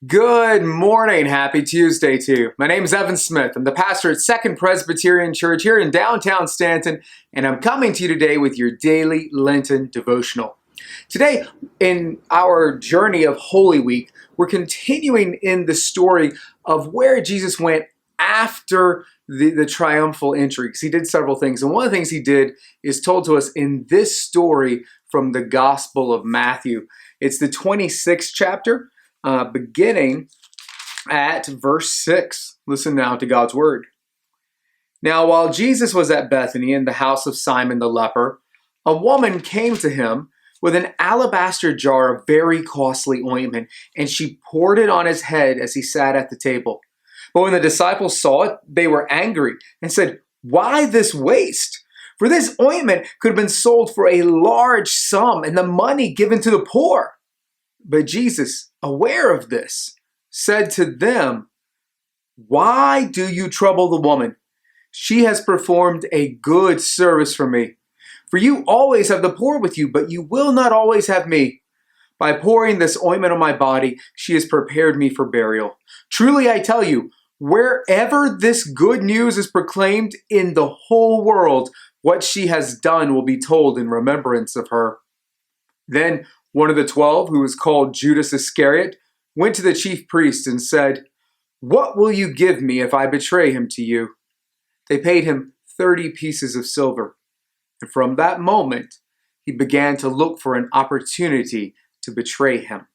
Good morning. Happy Tuesday to you. My name is Evan Smith. I'm the pastor at Second Presbyterian Church here in downtown Stanton, and I'm coming to you today with your daily Lenten devotional. Today, in our journey of Holy Week, we're continuing in the story of where Jesus went after the triumphal entry, because he did several things. And one of the things he did is told to us in this story from the Gospel of Matthew. It's the 26th chapter. Beginning at verse 6. Listen now to God's word. Now, while Jesus was at Bethany in the house of Simon the leper, a woman came to him with an alabaster jar of very costly ointment, and she poured it on his head as he sat at the table. But when the disciples saw it, they were angry and said, "Why this waste? For this ointment could have been sold for a large sum and the money given to the poor." But Jesus, aware of this, said to them, "Why do you trouble the woman? She has performed a good service for me. For you always have the poor with you, but you will not always have me. By pouring this ointment on my body, she has prepared me for burial. Truly I tell you, wherever this good news is proclaimed in the whole world, what she has done will be told in remembrance of her." Then one of the 12, who was called Judas Iscariot, went to the chief priests and said, "What will you give me if I betray him to you?" They paid him 30 pieces of silver. And from that moment, he began to look for an opportunity to betray him.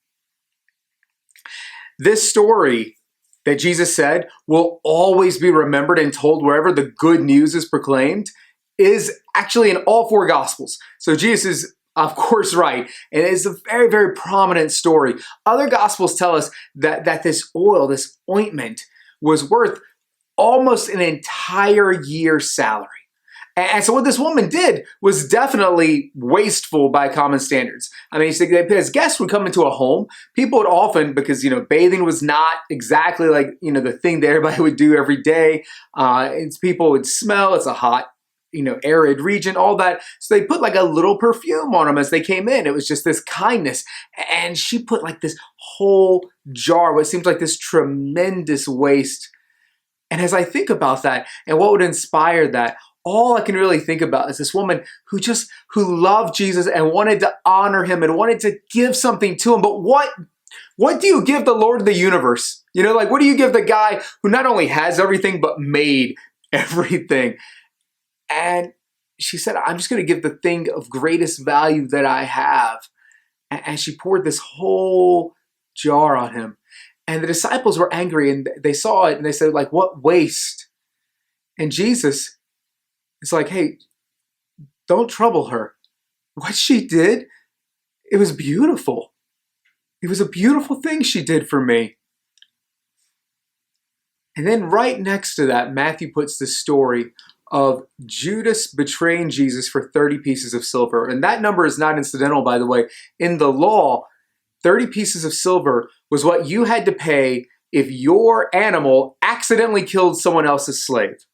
This story that Jesus said will always be remembered and told wherever the good news is proclaimed is actually in all four Gospels. So Jesus is of course, right. And it's a very, very prominent story. Other Gospels tell us that this oil, this ointment, was worth almost an entire year's salary. And so what this woman did was definitely wasteful by common standards. I mean, as guests would come into a home, people would often, because, bathing was not exactly like, the thing that everybody would do every day. People would smell. It's a hot arid region, all that. So they put like a little perfume on them as they came in. It was just this kindness. And she put like this whole jar, what seems like this tremendous waste. And as I think about that and what would inspire that, all I can really think about is this woman who loved Jesus and wanted to honor him and wanted to give something to him. But what do you give the Lord of the universe? What do you give the guy who not only has everything, but made everything? And she said, "I'm just going to give the thing of greatest value that I have." And she poured this whole jar on him. And the disciples were angry and they saw it and they said, "What waste?" And Jesus is like, "Hey, don't trouble her. What she did, it was beautiful. It was a beautiful thing she did for me." And then right next to that, Matthew puts the story of Judas betraying Jesus for 30 pieces of silver. And that number is not incidental, by the way. In the law, 30 pieces of silver was what you had to pay if your animal accidentally killed someone else's slave.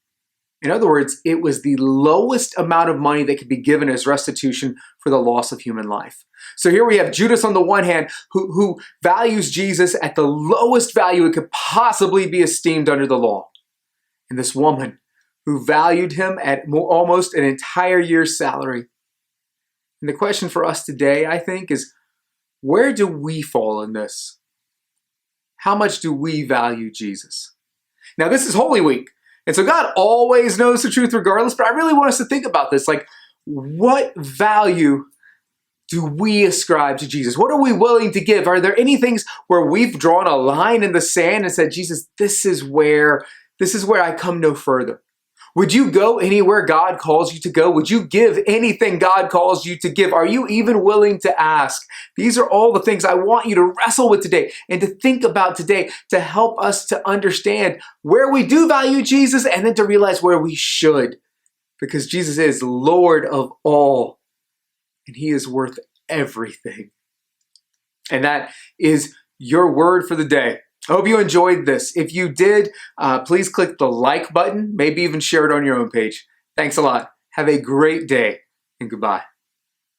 In other words, it was the lowest amount of money that could be given as restitution for the loss of human life. So here we have Judas on the one hand, who values Jesus at the lowest value it could possibly be esteemed under the law. And this woman who valued him at almost an entire year's salary. And the question for us today, I think, is where do we fall in this? How much do we value Jesus? Now, this is Holy Week, and so God always knows the truth regardless, but I really want us to think about this. What value do we ascribe to Jesus? What are we willing to give? Are there any things where we've drawn a line in the sand and said, "Jesus, this is where I come no further"? Would you go anywhere God calls you to go? Would you give anything God calls you to give? Are you even willing to ask? These are all the things I want you to wrestle with today and to think about today to help us to understand where we do value Jesus and then to realize where we should. Because Jesus is Lord of all and he is worth everything. And that is your word for the day. I hope you enjoyed this. If you did, please click the like button, maybe even share it on your own page. Thanks a lot. Have a great day and goodbye.